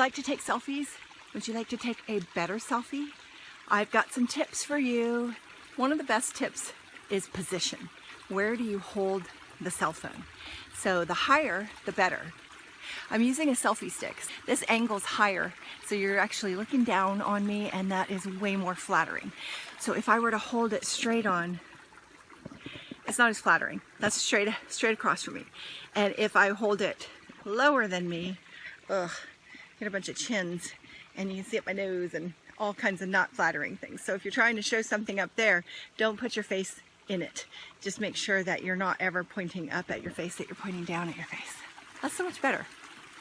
like to take selfies? Would you like to take a better selfie? I've got some tips for you. One of the best tips is position. Where do you hold the cell phone? So the higher, the better. I'm using a selfie stick. This angle's higher, so you're actually looking down on me, and that is way more flattering. So if I were to hold it straight on, it's not as flattering. That's straight across from me. And if I hold it lower than me, get a bunch of chins, and you can see up my nose and all kinds of not flattering things. So if you're trying to show something up there, don't put your face in it. Just make sure that you're not ever pointing up at your face, that you're pointing down at your face. That's so much better.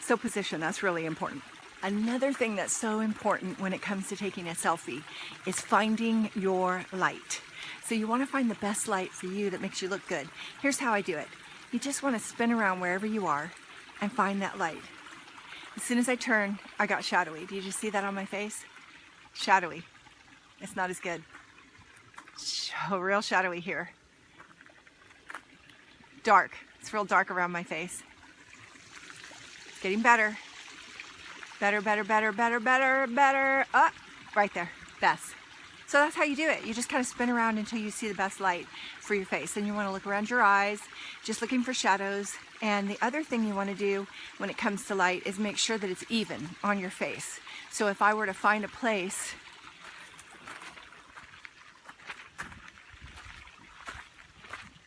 So position, that's really important. Another thing that's so important when it comes to taking a selfie is finding your light. So you want to find the best light for you that makes you look good. Here's how I do it. You just want to spin around wherever you are and find that light. As soon as I turn, I got shadowy. Do you just see that on my face? Shadowy. It's not as good. Real shadowy here. Dark. It's real dark around my face. It's getting better. Better, better, better, better, better, better. Right there. Best. So that's how you do it. You just kind of spin around until you see the best light for your face. Then you want to look around your eyes, just looking for shadows. And the other thing you want to do when it comes to light is make sure that it's even on your face. So if I were to find a place,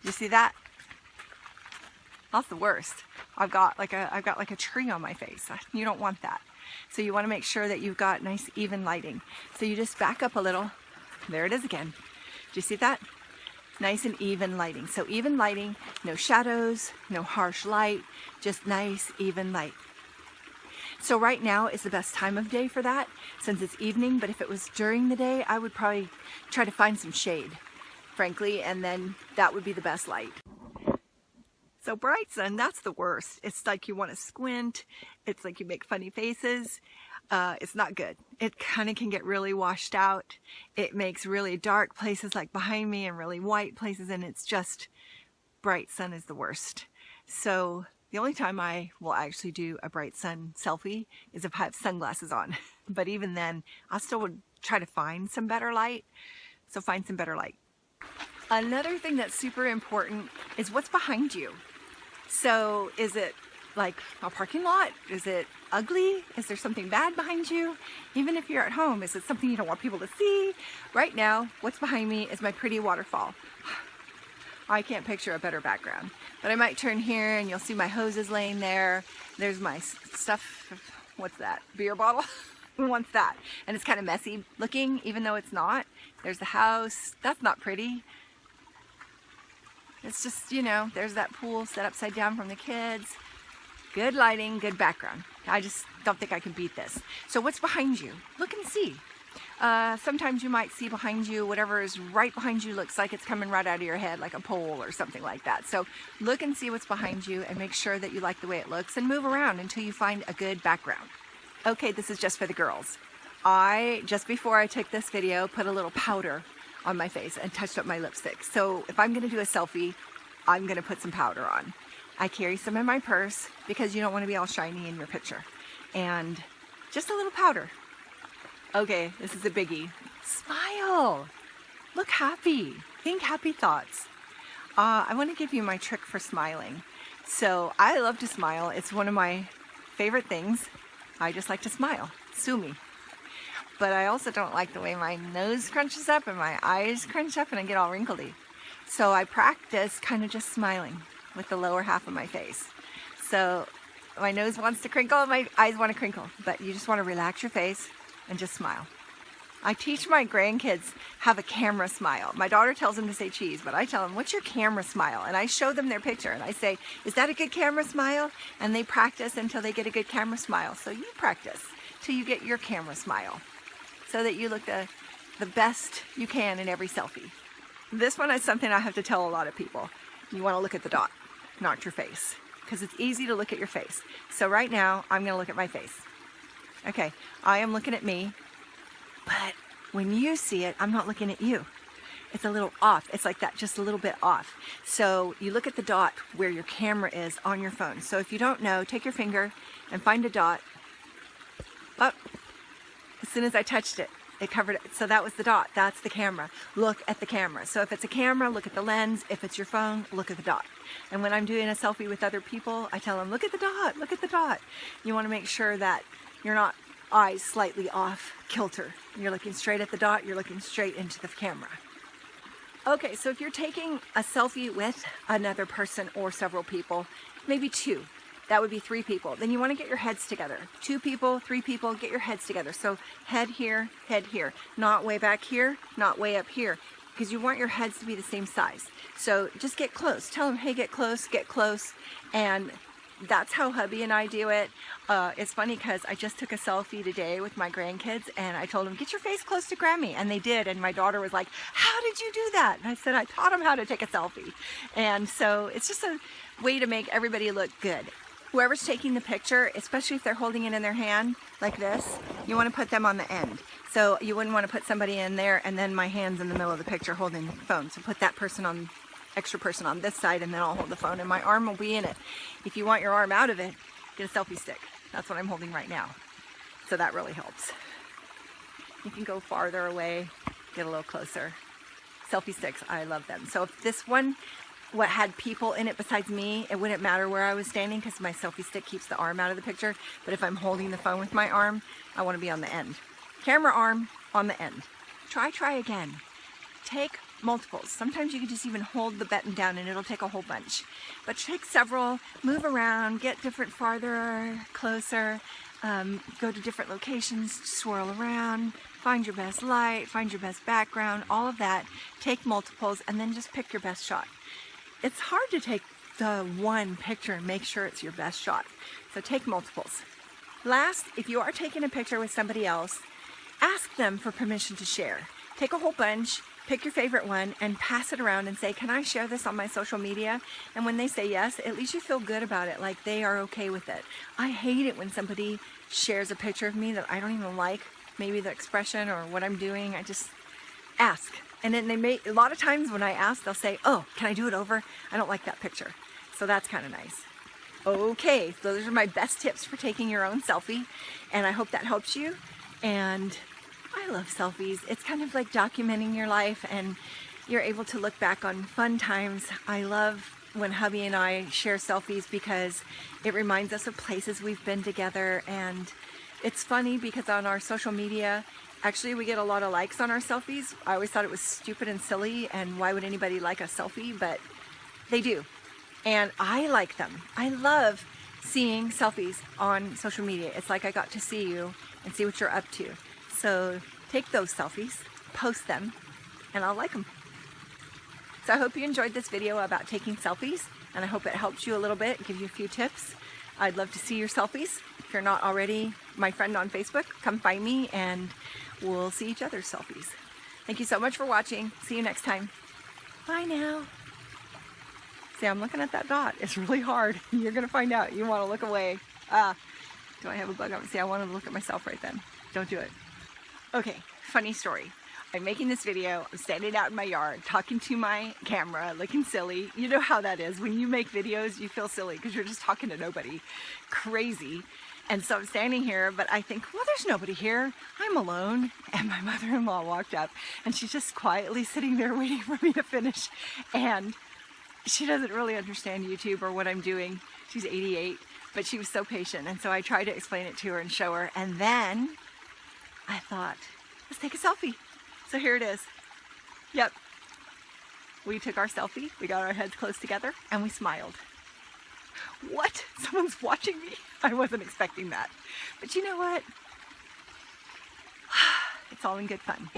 you see that? That's the worst. I've got like a tree on my face. You don't want that. So you want to make sure that you've got nice even lighting. So you just back up a little. There it is again. Do you see that? Nice and even lighting. So even lighting, no shadows, no harsh light, just nice even light. So right now is the best time of day for that, since it's evening, but if it was during the day, I would probably try to find some shade, frankly, and then that would be the best light. So bright sun, that's the worst. It's like you want to squint. It's like you make funny faces. It's not good. It kind of can get really washed out. It makes really dark places like behind me and really white places, and it's just bright sun is the worst. So the only time I will actually do a bright sun selfie is if I have sunglasses on. But even then, I still would try to find some better light. So find some better light. Another thing that's super important is what's behind you. So is it like a parking lot? Is it ugly? Is there something bad behind you? Even if you're at home, is it something you don't want people to see? Right now, what's behind me is my pretty waterfall. I can't picture a better background. But I might turn here and you'll see my hoses laying there. There's my stuff. What's that? Beer bottle? Who wants that? And it's kind of messy looking, even though it's not. There's the house. That's not pretty. It's just, you know, there's that pool set upside down from the kids. Good lighting, good background. I just don't think I can beat this. So what's behind you? Look and see. Sometimes you might see behind you, whatever is right behind you looks like it's coming right out of your head, like a pole or something like that. So look and see what's behind you and make sure that you like the way it looks and move around until you find a good background. Okay, this is just for the girls. Just before I took this video, put a little powder on my face and touched up my lipstick. So if I'm gonna do a selfie, I'm gonna put some powder on. I carry some in my purse because you don't wanna be all shiny in your picture. And just a little powder. Okay, this is a biggie. Smile, look happy, think happy thoughts. I wanna give you my trick for smiling. So I love to smile, it's one of my favorite things. I just like to smile, sue me. But I also don't like the way my nose crunches up and my eyes crunch up and I get all wrinkledy. So I practice kind of just smiling with the lower half of my face. So my nose wants to crinkle and my eyes want to crinkle, but you just want to relax your face and just smile. I teach my grandkids have a camera smile. My daughter tells them to say cheese, but I tell them, what's your camera smile? And I show them their picture and I say, is that a good camera smile? And they practice until they get a good camera smile. So you practice till you get your camera smile, so that you look the best you can in every selfie. This one is something I have to tell a lot of people. You want to look at the dot, not your face, because it's easy to look at your face. So right now, I'm going to look at my face. Okay, I am looking at me, but when you see it, I'm not looking at you. It's a little off. It's like that, just a little bit off. So you look at the dot where your camera is on your phone. So if you don't know, take your finger and find a dot But as soon as I touched it, it covered it. So that was the dot. That's the camera. Look at the camera. So if it's a camera, look at the lens. If it's your phone, look at the dot. And when I'm doing a selfie with other people, I tell them, look at the dot, look at the dot. You want to make sure that you're not eyes slightly off kilter. You're looking straight at the dot, you're looking straight into the camera. Okay, so if you're taking a selfie with another person or several people, maybe two, that would be 3 people. Then you want to get your heads together. 2 people, 3 people, get your heads together. So head here, not way back here, not way up here, because you want your heads to be the same size. So just get close. Tell them, hey, get close, and that's how hubby and I do it. It's funny because I just took a selfie today with my grandkids, and I told them, get your face close to Grammy, and they did. And my daughter was like, how did you do that? And I said, I taught them how to take a selfie. And so it's just a way to make everybody look good. Whoever's taking the picture, especially if they're holding it in their hand like this, you want to put them on the end. So you wouldn't want to put somebody in there and then my hand's in the middle of the picture holding the phone. So put that person on, extra person on this side, and then I'll hold the phone and my arm will be in it. If you want your arm out of it, get a selfie stick. That's what I'm holding right now. So that really helps. You can go farther away, get a little closer. Selfie sticks, I love them. So if this one what had people in it besides me, it wouldn't matter where I was standing because my selfie stick keeps the arm out of the picture. But if I'm holding the phone with my arm, I want to be on the end. Camera arm on the end. Try again. Take multiples. Sometimes you can just even hold the button down and it'll take a whole bunch. But take several, move around, get different farther, closer, go to different locations, swirl around, find your best light, find your best background, all of that. Take multiples and then just pick your best shot. It's hard to take the one picture and make sure it's your best shot. So take multiples. Last, if you are taking a picture with somebody else, ask them for permission to share. Take a whole bunch, pick your favorite one, and pass it around and say, can I share this on my social media? And when they say yes, at least you feel good about it, like they are okay with it. I hate it when somebody shares a picture of me that I don't even like, maybe the expression or what I'm doing. I just ask. And then a lot of times when I ask, they'll say, oh, can I do it over? I don't like that picture. So that's kind of nice. Okay, so those are my best tips for taking your own selfie. And I hope that helps you. And I love selfies. It's kind of like documenting your life and you're able to look back on fun times. I love when hubby and I share selfies because it reminds us of places we've been together. And it's funny because on our social media, actually, we get a lot of likes on our selfies. I always thought it was stupid and silly, and why would anybody like a selfie? But they do. And I like them. I love seeing selfies on social media. It's like I got to see you and see what you're up to. So take those selfies, post them, and I'll like them. So I hope you enjoyed this video about taking selfies, and I hope it helps you a little bit, give you a few tips. I'd love to see your selfies. If you're not already my friend on Facebook, come find me and we'll see each other's selfies. Thank you so much for watching. See you next time. Bye now. See, I'm looking at that dot. It's really hard. You're going to find out. You want to look away. Do I have a bug on? See, I wanted to look at myself right then. Don't do it. Okay, funny story. I'm making this video. I'm standing out in my yard, talking to my camera, looking silly. You know how that is. When you make videos, you feel silly because you're just talking to nobody. Crazy. And so I'm standing here, but I think, well, there's nobody here. I'm alone. And my mother-in-law walked up, and she's just quietly sitting there waiting for me to finish. And she doesn't really understand YouTube or what I'm doing. She's 88, but she was so patient. And so I tried to explain it to her and show her. And then I thought, let's take a selfie. So here it is. Yep. We took our selfie, we got our heads close together, and we smiled. What? Someone's watching me? I wasn't expecting that. But you know what? It's all in good fun.